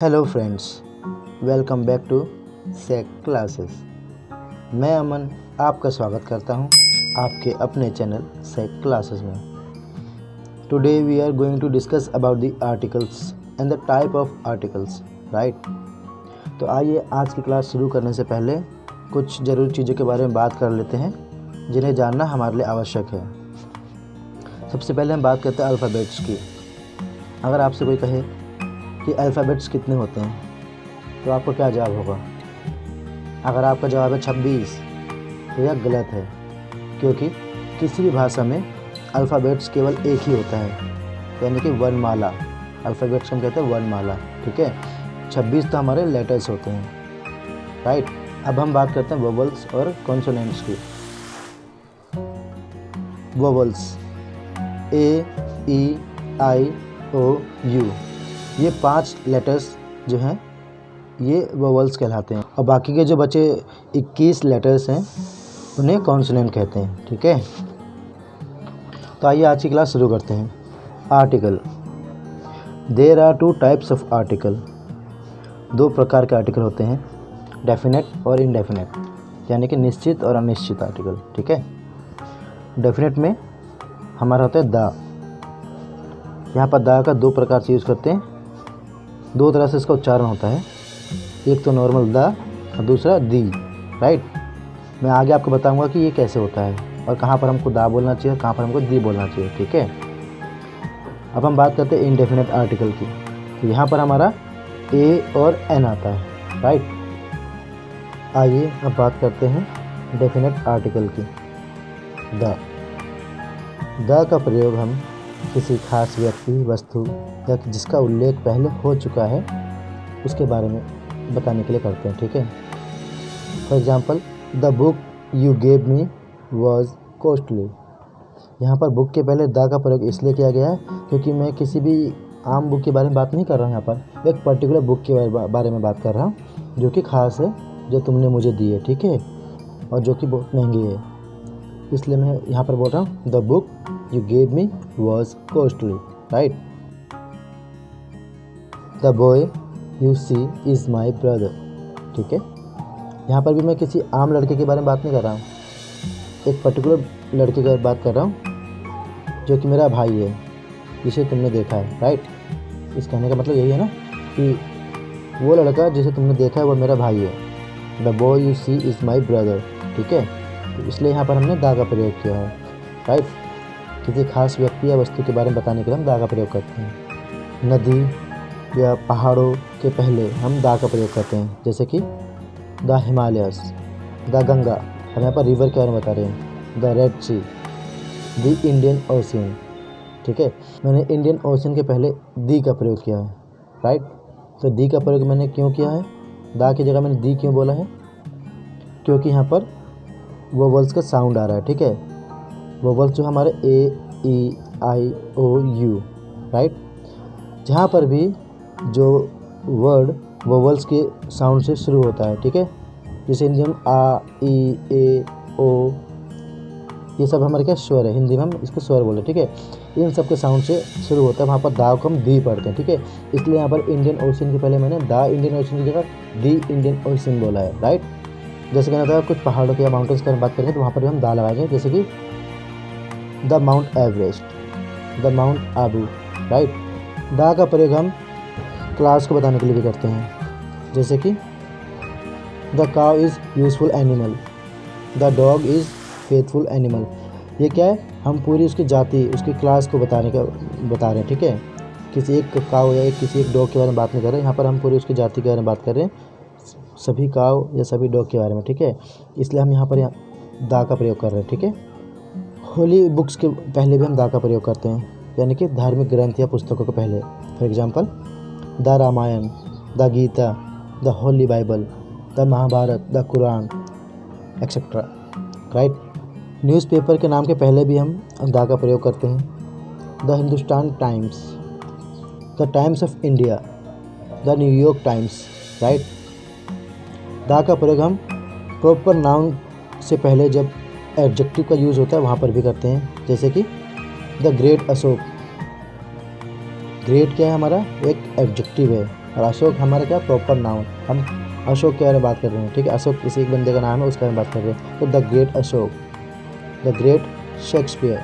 Hello friends, welcome back to सेक classes. मैं अमन आपका स्वागत करता हूं आपके अपने चैनल सेक क्लासेस में। Today we are going to discuss about the articles and the type of articles, right. तो आइए आज की क्लास शुरू करने से पहले कुछ ज़रूरी चीज़ों के बारे में बात कर लेते हैं जिन्हें जानना हमारे लिए आवश्यक है। सबसे पहले हम बात करते हैं अल्फ़ाबेट्स की। अगर आपसे कोई कहे कि अल्फ़ाबेट्स कितने होते हैं तो आपको क्या जवाब होगा? अगर आपका जवाब है 26 तो यह गलत है, क्योंकि किसी भी भाषा में अल्फ़ाबेट्स केवल एक ही होता है, यानी कि वर्णमाला। अल्फ़ाबेट्स हम कहते हैं वर्णमाला, ठीक है। 26 तो हमारे लेटर्स होते हैं, राइट। अब हम बात करते हैं वोवल्स और कॉन्सोनेंट्स की। Vowels A, E, I, O, you, ये 5 लेटर्स जो हैं ये वोवल्स कहलाते हैं, और बाकी के जो बचे 21 लेटर्स हैं उन्हें कॉन्सोनेंट कहते हैं, ठीक है। तो आइए आज की क्लास शुरू करते हैं। Article. There are 2 types of article. 2 प्रकार के आर्टिकल होते हैं, डेफिनेट और इनडेफिनेट, यानी कि निश्चित और अनिश्चित आर्टिकल, ठीक है। डेफिनेट में हमारा होता है द। यहाँ पर द का 2 प्रकार से यूज़ करते हैं, 2 तरह से इसका उच्चारण होता है। एक तो नॉर्मल द और दूसरा दी, राइट। मैं आगे आपको बताऊंगा कि ये कैसे होता है और कहाँ पर हमको दा बोलना चाहिए और कहाँ पर हमको दी बोलना चाहिए, ठीक है। अब हम बात करते हैं इनडेफिनेट आर्टिकल की। तो यहाँ पर हमारा ए और एन आता है, राइट। आइए अब बात करते हैं डेफिनेट आर्टिकल की। द का प्रयोग हम किसी खास व्यक्ति, वस्तु या जिसका उल्लेख पहले हो चुका है उसके बारे में बताने के लिए करते हैं, ठीक है। For example, the book you gave me was costly. यहाँ पर बुक के पहले द का प्रयोग इसलिए किया गया है क्योंकि मैं किसी भी आम बुक के बारे में बात नहीं कर रहा हूँ। यहाँ पर एक पर्टिकुलर बुक के बारे में बात कर रहा हूँ जो कि खास है, जो तुमने मुझे दी है, ठीक है, और जो कि बहुत महंगी है। इसलिए मैं यहाँ पर बोल रहा हूँ the book you gave me was costly, right. The boy you see is my brother, ठीक है। यहाँ पर भी मैं किसी आम लड़के के बारे में बात नहीं कर रहा हूँ, एक पर्टिकुलर लड़के की बात कर रहा हूँ जो कि मेरा भाई है, जिसे तुमने देखा है, राइट। इस कहने का मतलब यही है ना कि वो लड़का जिसे तुमने देखा है वो मेरा भाई है। The boy you see is my brother, ठीक है। तो इसलिए यहाँ पर हमने दा का प्रयोग किया है, राइट। किसी खास व्यक्ति या वस्तु के बारे में बताने के लिए हम दा का प्रयोग करते हैं। नदी या पहाड़ों के पहले हम दा का प्रयोग करते हैं, जैसे कि द हिमालयस, द गंगा। हम यहाँ पर रिवर के बारे में बता रहे हैं, the Red Sea, the Indian Ocean, ठीक है। मैंने इंडियन ओशन के पहले दी का प्रयोग किया है, राइट। तो दी का प्रयोग मैंने क्यों किया है, दा की जगह मैंने दी क्यों बोला है? क्योंकि यहाँ पर वोवल्स का साउंड आ रहा है, ठीक है। वोवल्स जो हमारे ए, ई, आई, ओ, यू, राइट। जहाँ पर भी जो वर्ड वोवल्स के साउंड से शुरू होता है, ठीक है, जैसे हिंदी में आ, ई, ए, ओ, ये सब हमारे क्या स्वर है, हिंदी में हम इसको स्वर बोले, ठीक है। इन सब के साउंड से शुरू होता है, वहाँ पर दा को हम दी पढ़ते हैं, ठीक है। इसलिए यहाँ पर इंडियन ओशन के पहले मैंने द इंडियन ओशन की जगह दी इंडियन ओशन बोला है, राइट। जैसे कहना था कुछ पहाड़ों के या माउंटेन्स की बात करेंगे तो वहाँ पर भी हम दा लगाएंगे, जैसे कि the mount Everest, the mount Abu, right. दा का प्रयोग हम क्लास को बताने के लिए भी करते हैं, जैसे कि the cow is useful animal, the dog is faithful animal. ये क्या है, हम पूरी उसकी जाति, उसकी क्लास को बता रहे हैं, ठीक है। किसी एक काउ या किसी एक डॉग के बारे में बात नहीं कर रहे हैं, यहाँ पर हम पूरी उसकी जाति के बारे में बात कर रहे हैं, सभी काव या सभी डॉग के बारे में, ठीक है। इसलिए हम यहाँ पर दा का प्रयोग कर रहे हैं, ठीक है। होली बुक्स के पहले भी हम दा का प्रयोग करते हैं, यानी कि धार्मिक ग्रंथ या पुस्तकों के पहले। For example, the Ramayana, the Gita, the Holy Bible, the Mahabharata, the Quran, etcetera, right. Newspaper के नाम के पहले भी हम दा का प्रयोग करते हैं। The Hindustan times, the times of India, the New York times, right. दा का प्रयोग हम प्रॉपर नाउन से पहले जब एडजेक्टिव का यूज़ होता है वहाँ पर भी करते हैं, जैसे कि द ग्रेट अशोक। ग्रेट क्या है हमारा, एक एडजेक्टिव है, और अशोक हमारा क्या प्रॉपर नाउन, हम अशोक के बारे में बात कर रहे हैं, ठीक है। अशोक किसी एक बंदे का नाम है, उसके बारे में बात कर रहे हैं। तो the great Ashok, the great Shakespeare,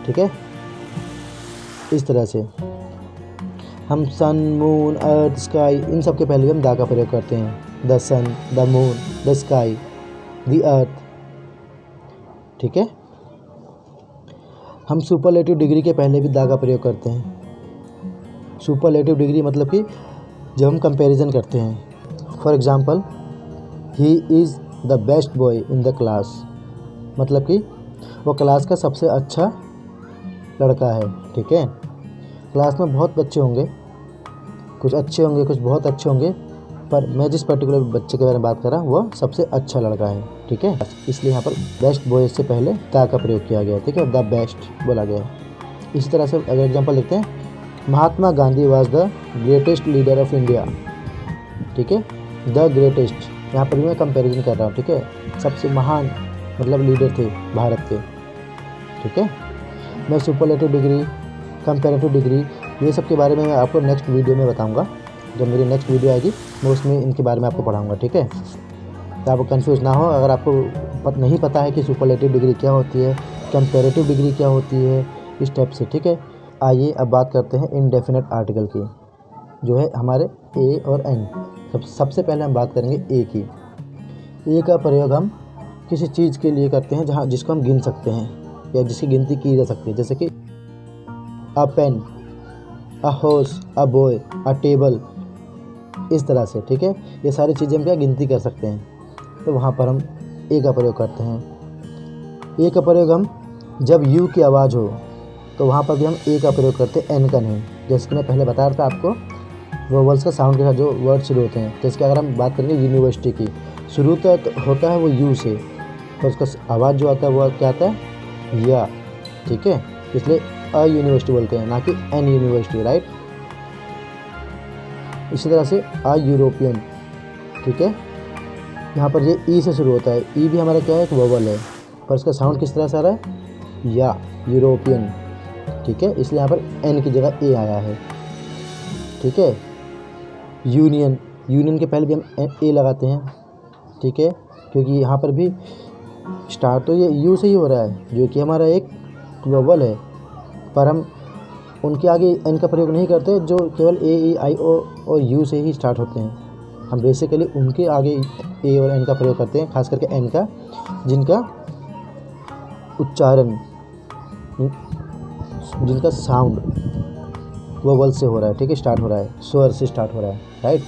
ठीक है। इस तरह से हम सन, मून, अर्थ, स्काई, इन सब के पहले भी हम द का प्रयोग करते हैं। The sun, the moon, the sky, the earth, ठीक है। हम सुपरलेटिव डिग्री के पहले भी द का प्रयोग करते हैं। सुपरलेटिव डिग्री मतलब कि जब हम कंपैरिजन करते हैं, for example he is the best boy in the class, मतलब कि वो क्लास का सबसे अच्छा लड़का है, ठीक है। क्लास में बहुत बच्चे होंगे, कुछ अच्छे होंगे, कुछ बहुत अच्छे होंगे, पर मैं जिस पर्टिकुलर बच्चे के बारे में बात कर रहा हूँ वो सबसे अच्छा लड़का है, ठीक है। इसलिए यहाँ पर बेस्ट बॉय से पहले द का प्रयोग किया गया, ठीक है, द बेस्ट बोला गया। इसी तरह से अगर एग्जांपल देखते हैं, Mahatma Gandhi was the greatest leader of India, ठीक है। द ग्रेटेस्ट, यहाँ पर भी मैं कंपैरिजन कर रहा हूँ, ठीक है। सबसे महान मतलब लीडर थे भारत के, ठीक है। मैं सुपरलेटिव डिग्री, कंपैरेटिव डिग्री, ये सब के बारे में मैं आपको नेक्स्ट वीडियो में बताऊंगा। जब मेरी नेक्स्ट वीडियो आएगी मैं उसमें इनके बारे में आपको पढ़ाऊंगा, ठीक है। तो आप कंफ्यूज ना हो, अगर आपको नहीं पता है कि सुपरलेटिव डिग्री क्या होती है, कंपैरेटिव डिग्री क्या होती है, इस टाइप से, ठीक है। आइए अब बात करते हैं इनडेफिनेट आर्टिकल की, जो है हमारे ए और एन। सबसे पहले हम बात करेंगे ए की। ए का प्रयोग हम किसी चीज़ के लिए करते हैं जहाँ जिसको हम गिन सकते हैं या जिसकी गिनती की जा सकती है, जैसे कि a pen, a horse, a boy, a table, इस तरह से, ठीक है। ये सारी चीज़ें हम क्या गिनती कर सकते हैं, तो वहाँ पर हम ए का प्रयोग करते हैं। ए का प्रयोग हम जब यू की आवाज़ हो तो वहाँ पर भी हम ए का प्रयोग करते हैं, एन का नहीं। जैसे कि मैं पहले बता रहा था आपको, वोवल्स का साउंड के साथ जो वर्ड शुरू होते हैं, जैसे कि अगर हम बात करेंगे यूनिवर्सिटी की, शुरू तो होता है वो यू से, तो उसका आवाज़ जो आता है वो क्या आता है, या, ठीक है। इसलिए अ यूनिवर्सिटी बोलते हैं, ना कि एन यूनिवर्सिटी, राइट। इसी तरह से अ यूरोपियन, ठीक है। यहाँ पर ये ई से शुरू होता है, ई भी हमारा क्या है, एक वोवल है, पर इसका साउंड किस तरह से आ रहा है, या, यूरोपियन, ठीक है। इसलिए यहाँ पर एन की जगह ए आया है, ठीक है। यूनियन, यूनियन के पहले भी हम ए लगाते हैं, ठीक है, क्योंकि यहाँ पर भी स्टार्ट तो ये यू से ही हो रहा है, जो कि हमारा एक वोवल है, पर हम उनके आगे एन का प्रयोग नहीं करते जो केवल ए, ई, आई, ओ और यू से ही स्टार्ट होते हैं। हम बेसिकली उनके आगे ए और एन का प्रयोग करते हैं, खास करके एन का, जिनका उच्चारण, जिनका साउंड वोवल से हो रहा है, ठीक है, स्टार्ट हो रहा है, स्वर से स्टार्ट हो रहा है, राइट।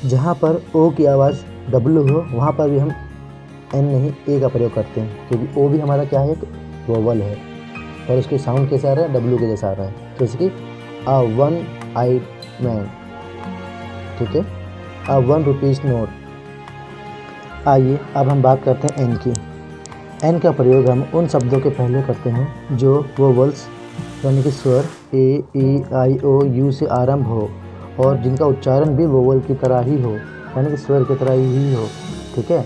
जहाँ पर ओ की आवाज़ डब्लू हो वहाँ पर भी हम एन नहीं ए का प्रयोग करते हैं, क्योंकि ओ भी हमारा क्या है, एक वोवल है, और उसके साउंड कैसे आ रहा है, डब्लू के जैसा आ रहा है, जैसे कि अ वन आइड मैन, ठीक है, अ 1 रुपीज़ नोट। आइए अब हम बात करते हैं एन की। एन का प्रयोग हम उन शब्दों के पहले करते हैं जो वोवल्स यानी कि स्वर ए, ई, आई, ओ, यू से आरंभ हो और जिनका उच्चारण भी वोवल की तरह ही हो, यानी कि स्वर की तरह ही हो, ठीक है।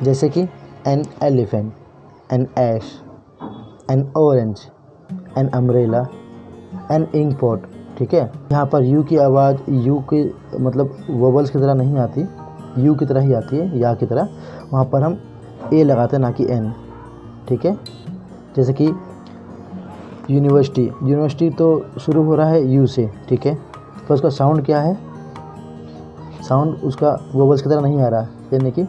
जैसे कि an elephant, an ash, an orange, an umbrella, an ink pot, ठीक है। यहाँ पर यू की आवाज़ यू के मतलब वोवल्स की तरह नहीं आती, यू की तरह ही आती है, या की तरह। वहाँ पर हम ए लगाते हैं, ना कि एन, ठीक है। जैसे कि यूनिवर्सिटी, यूनिवर्सिटी तो शुरू हो रहा है यू से, ठीक है, तो उसका साउंड क्या है, साउंड उसका वोवल्स की तरह नहीं आ रहा, यानी कि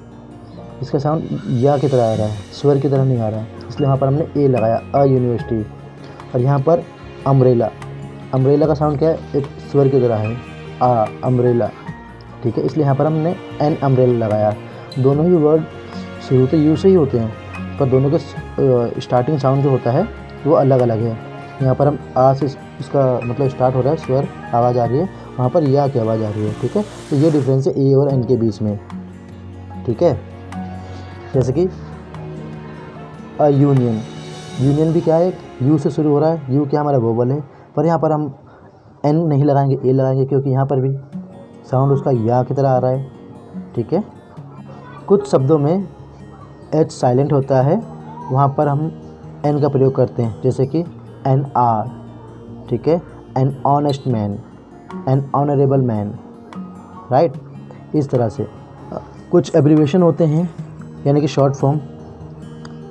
इसका साउंड या की तरह आ रहा है, स्वर की तरह नहीं आ रहा है, इसलिए वहाँ पर हमने ए लगाया, अ यूनिवर्सिटी। और यहाँ पर अम्ब्रेला, अम्ब्रेला का साउंड क्या है, एक स्वर की तरह है, आ अम्ब्रेला, ठीक है, इसलिए यहाँ पर हमने एन अम्ब्रेला लगाया। दोनों ही वर्ड शुरू तो यू से ही होते हैं, पर दोनों के स्टार्टिंग साउंड जो होता है वो अलग अलग है। यहाँ पर हम आ से उसका मतलब स्टार्ट हो रहा है, स्वर आवाज़ आ रही है, वहाँ पर या की आवाज़ आ रही है, ठीक है। तो ये डिफरेंस है ए और एन के बीच में, ठीक है। जैसे कि अ यूनियन, यूनियन भी क्या है, यू से शुरू हो रहा है, यू क्या हमारा वोवल है, पर यहाँ पर हम एन नहीं लगाएंगे, ए लगाएंगे, क्योंकि यहाँ पर भी साउंड उसका या की तरह आ रहा है, ठीक है। कुछ शब्दों में एच साइलेंट होता है, वहाँ पर हम एन का प्रयोग करते हैं, जैसे कि एन आर, ठीक है, an honest man, N honourable man, right. इस तरह से कुछ एब्रीविएशन होते हैं यानी कि शॉर्ट फॉर्म,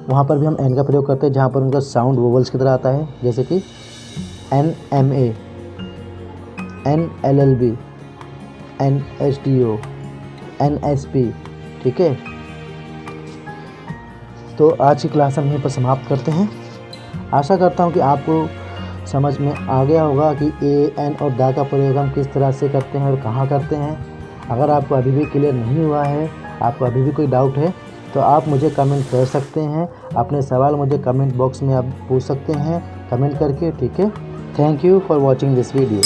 वहाँ पर भी हम एन का प्रयोग करते हैं जहाँ पर उनका साउंड वोवल्स की तरह आता है, जैसे कि NMA, NLLB, NSDO, NSP, ठीक है। तो आज की क्लास हम यहीं पर समाप्त करते हैं। आशा करता हूँ कि आपको समझ में आ गया होगा कि ए, एन और दा का प्रयोग हम किस तरह से करते हैं और कहाँ करते हैं। अगर आपको अभी भी क्लियर नहीं हुआ है, आपको अभी भी कोई डाउट है, तो आप मुझे कमेंट कर सकते हैं। अपने सवाल मुझे कमेंट बॉक्स में आप पूछ सकते हैं कमेंट करके, ठीक है। Thank you for watching this video.